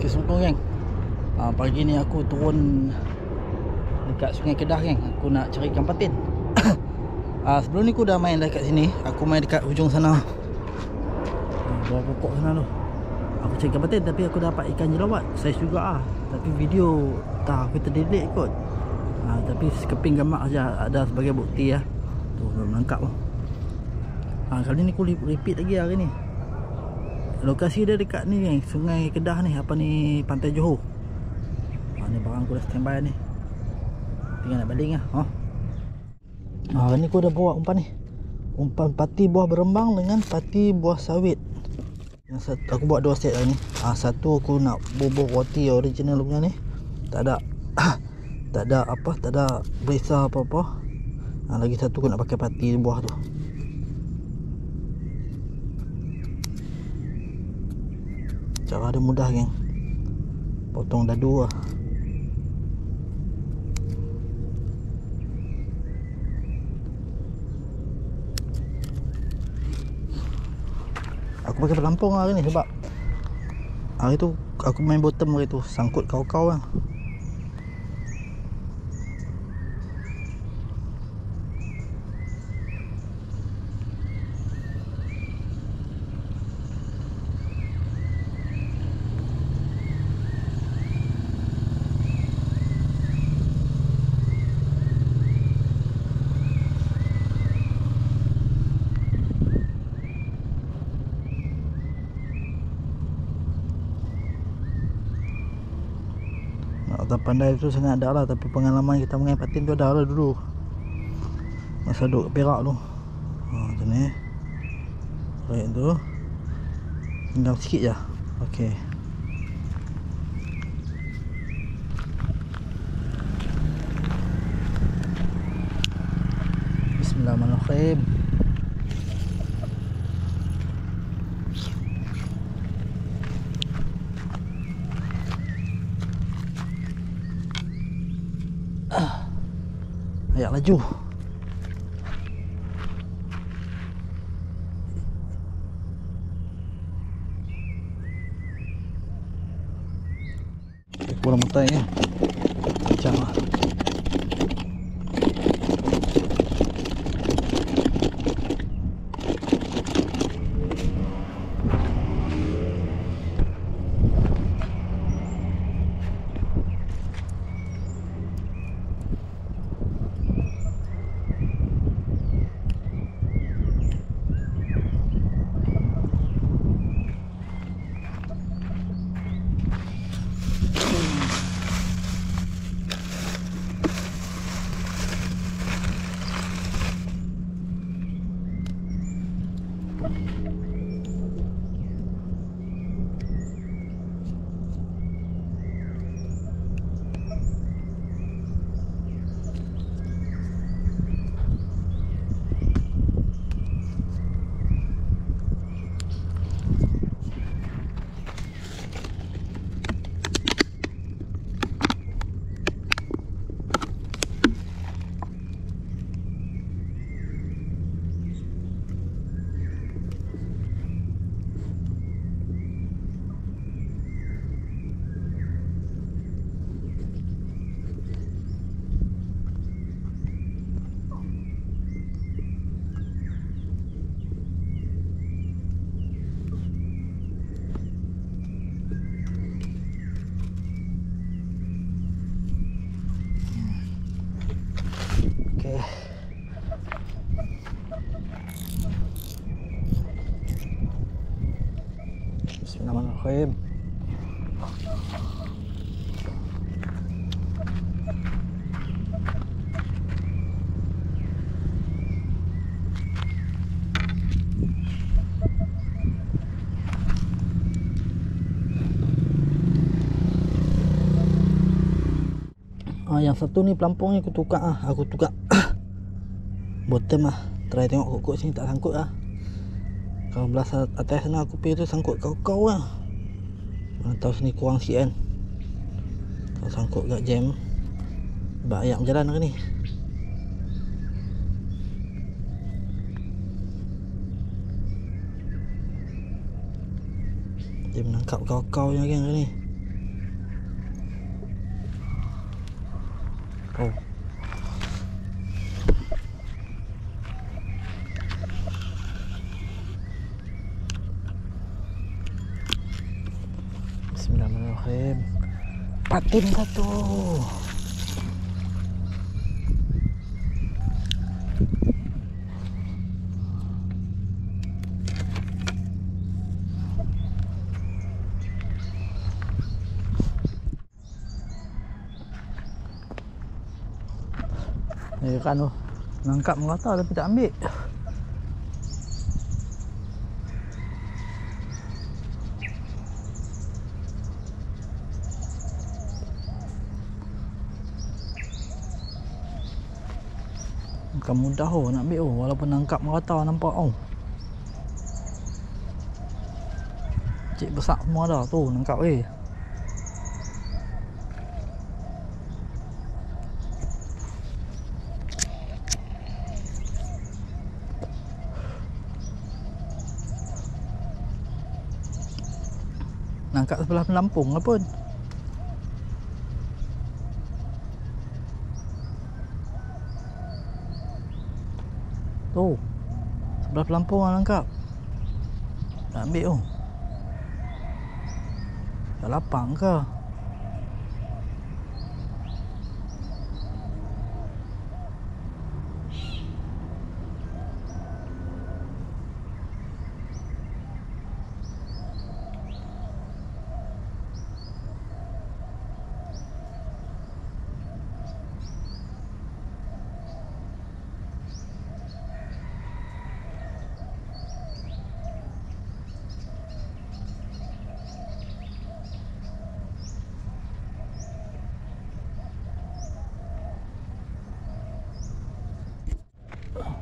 Okay, Assalamualaikum geng. Pagi ni aku turun dekat Sungai Kedah geng. Aku nak cari ikan patin. Sebelum ni aku dah main dekat sini. Aku main dekat hujung sana, bawah pokok sana tu. Aku cari ikan patin tapi aku dapat ikan jerawat. Saiz juga tapi video tak aku terdelete kot. Tapi sekeping gambar saja ada sebagai bukti tu belum menangkap tu. Kali ni aku repeat lagi hari ni. Lokasi dia dekat ni geng, Sungai Kedah ni, Pantai Johor. Ni barang aku dah standby ni. Tinggal nak baling Hari ni aku dah bawa umpan ni. Umpan pati buah berembang dengan pati buah sawit. Yang satu aku buat 2 set hari ni. Satu aku nak bubuh roti original punya ni. Tak ada tak ada berisa apa-apa. Lagi satu aku nak pakai pati buah tu. Cara dia mudah geng. Potong dadu Aku pakai pelampung hari ni sebab hari tu aku main bottom hari tu, sangkut kau-kau . Tak pandai tu sangat ada lah, tapi pengalaman kita main patin tu ada lah dulu masa duduk Perak tu. Macam ni baik tu, tinggal sikit je. Okey, Bismillahirrahmanirrahim. Ayak laju. Kurang mutai ni. Macam lah. Bismillahirrahmanirrahim. Yang satu ni pelampung ni aku tukar bottom try tengok kokok sini tak sangkut Kalau belah atas sana aku pergi tu sangkut kau-kau Mana tahu sini kurang sikit kan. Kalau sangkut kat jam sebab ayak berjalan hari ni. Dia menangkap kau-kau je hari ni. Oh. Bismillahirrahmanirrahim. Patin satu. Kan tu nangkap merata tapi tak ambil. Bukan mudah nak ambil walaupun nangkap merata nampak cik besar semua dah tu nangkap nangkap sebelah pelampung lah pun. Tu sebelah pelampung lah nangkap. Nak ambil dah lapang ke?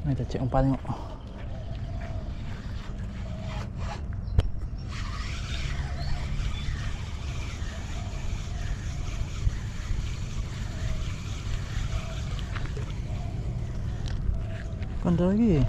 Ni kita cek umpan tengok. Ada lagi.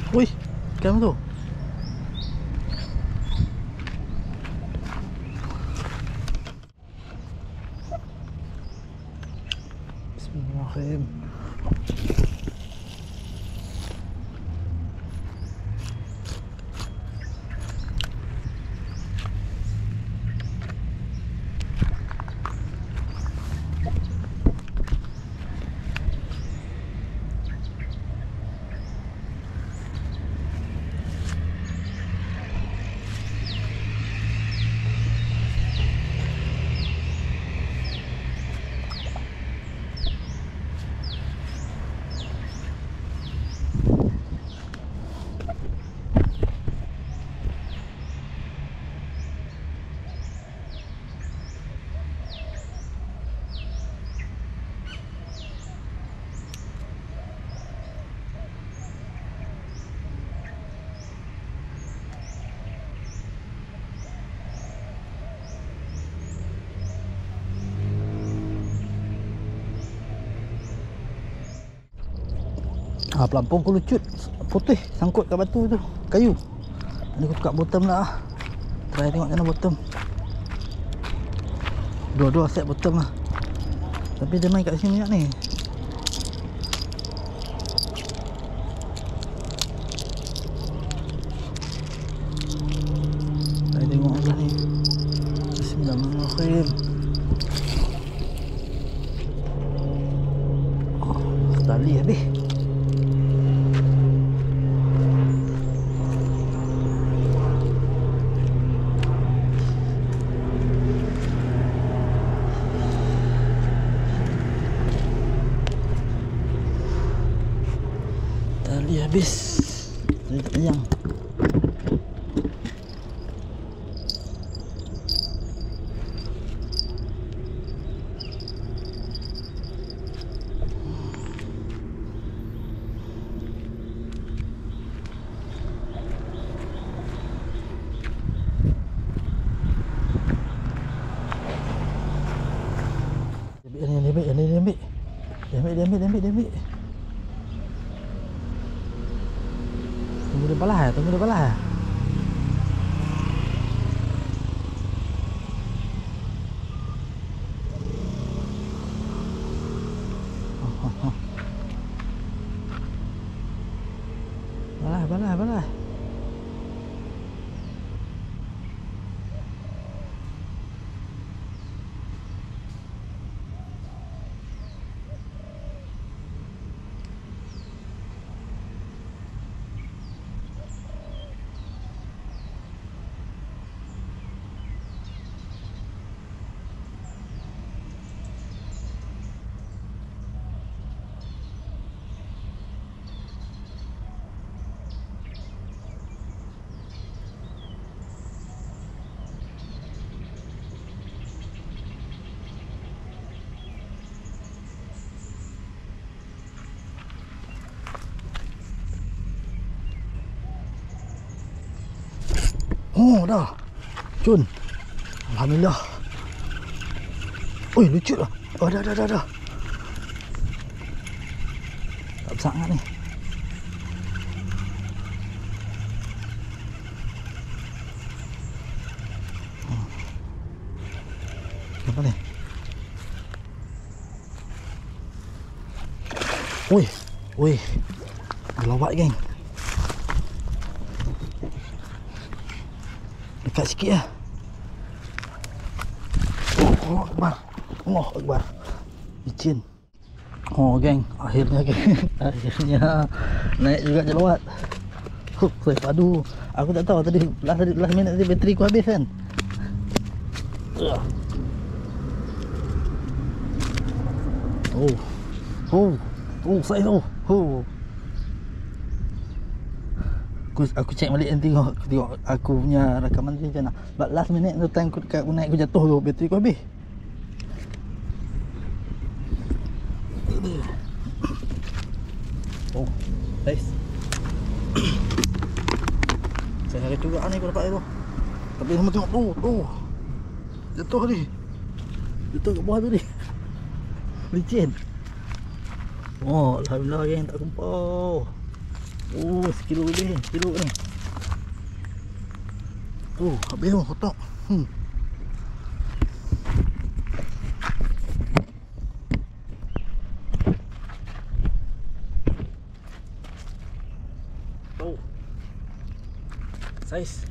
Wih, ikan tu. Bismillahirrahmanirrahim. Pelampung aku lucut putih sangkut kat batu tu, kayu. Ni aku tukar bottom lah. Try tengok macam mana bottom. Dua-dua set bottom lah. Tapi dia main kat sini ni. Saya tengok aja ni. Bismillahirrahmanirrahim. Tali habis. Tali habis. Tali tak panjang. Dia ambil. Tunggu dia balas. Balas. Oh dah Cun. Alhamdulillah. Oi lucu dah. Oh dah. Tak sangat ni. Apa ni? Oi. Lawak geng. Dekat sikit lah. Allah Akbar. Licin. Oh geng, akhirnya naik juga jelawat. Aduh, aku tak tahu tadi last minute tadi bateri aku habis kan. Saiz tu. Aku check balik dan tengok aku punya rakaman tu macam mana. But last minute tu time aku naik aku jatuh tu bateri aku habis. Guys. Saya harap juga ni aku dapat tu. Tapi semua tengok tu. Jatuh ni. Jatuh kat bawah tu ni. Licin. Oh, alhamdulillah geng tak kumpul. Sekilo lebih, sekilo ni. Habis tu kotak. Saiz.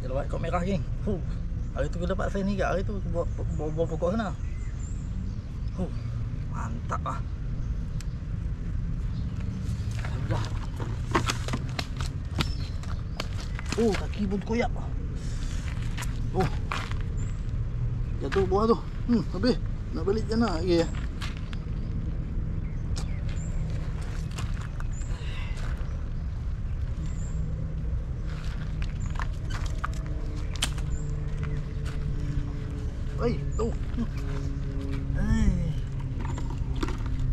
Jelawat kau merah geng. Hari tu aku dapat saiz ni kat hari tu bawa pokok sana. Mantap lah. Alhamdulillah. Kaki pun koyak. Jatuh bawah tu. Habis. Nak balik jana lagi ya. Tu.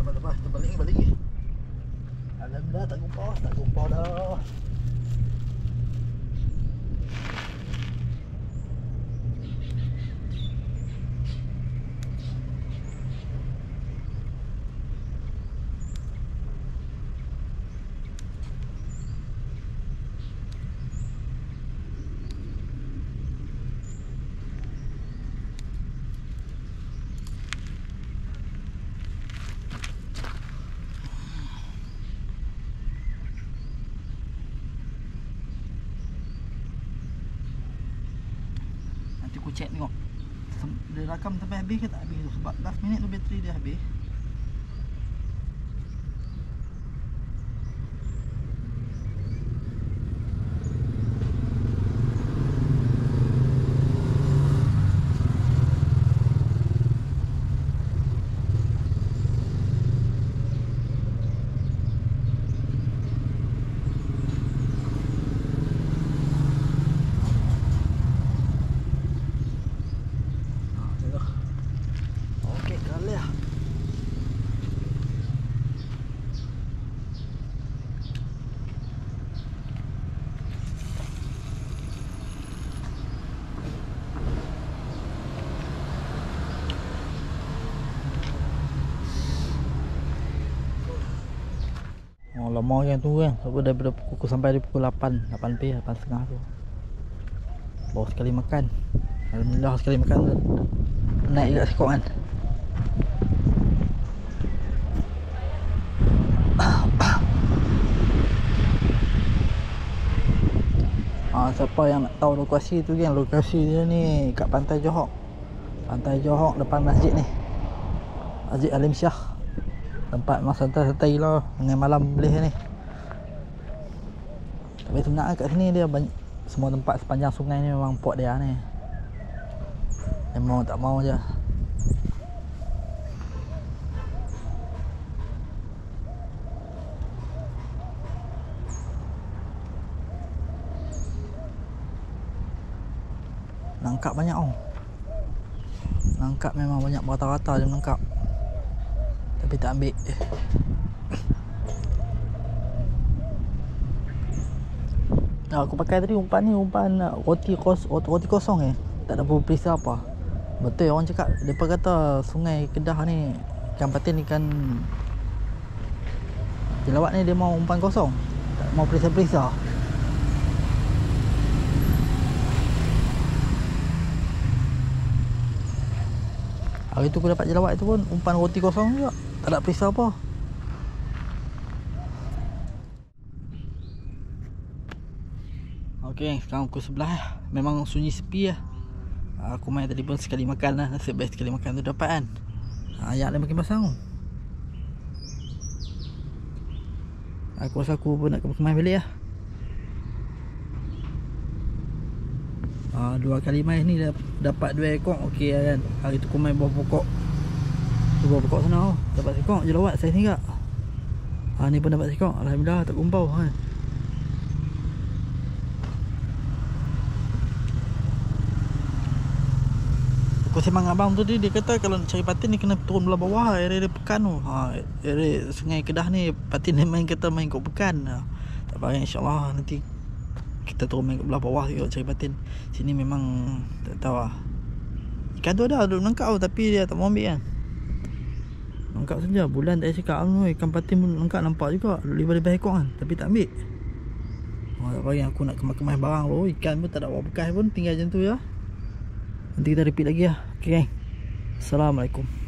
Lepas kita balik lagi. Alhamdulillah tak kumpul dah. check tengok dia rakam sampai habis ke tak habis tu. Sebab last minute tu bateri dia habis. Oh, lama yang tu kan. Sebab daripada pukul sampai di pukul 8 8p 8.30 tu. Baru sekali makan. Alhamdulillah sekali makan tu naik juga sekok kan. Siapa yang nak tahu lokasi tu kan, lokasi dia ni kat Pantai Johor. Pantai Johor depan masjid ni, Masjid Alim Shah. Tempat memang santai-santai lah dengan malam boleh ni. Tapi sebenarnya kat sini dia banyak, semua tempat sepanjang sungai ni memang port dia ni. Memang tak mau je. Nangkap banyak Nangkap memang banyak, rata-rata dia menangkap. Tapi tak ambil. Aku pakai tadi umpan ni, umpan roti kosong tak ada perisa apa. Betul orang cakap, depa kata Sungai Kedah ni, ikan patin, ikan jelawat ni dia mau umpan kosong, tak mau perisa-perisa. Hari tu aku dapat jelawat tu pun umpan roti kosong juga, tak ada perisa apa. Okey, sekarang pukul 11 memang sunyi sepi lah. Aku main tadi pun sekali makan lah. Nasib baik sekali makan tu dapat kan. Ayak dia makin pasang. Aku rasa aku pun nak main balik lah. 2 kali main ni dapat 2 ekor. Okey lah kan. Hari tu aku main bawah pokok. Bawah pokok sana dapat ekor jelawat saiz ni kak. Ni pun dapat ekor. Alhamdulillah tak kumpau kan. Aku sembang abang tu dia kata kalau nak cari patin ni kena turun belah bawah area pekan tu. Area Sungai Kedah ni patin ni main kata main kat pekan. Tak payah, insya-Allah nanti kita turun main kat belah bawah juga cari patin. Sini memang tak tahu lah. Ikan tu ada menangkap tapi dia tak mau ambil kan. Menangkap saja. Bulan tak cakap ikan patin pun menangkap, nampak juga lebih ekor kan, tapi tak ambil. Tak payah aku nak kemas-kemas barang tu. Ikan pun tak ada apa bekas pun, tinggal macam tu je. Nanti kita repeat lagi lah. Okay, Assalamualaikum.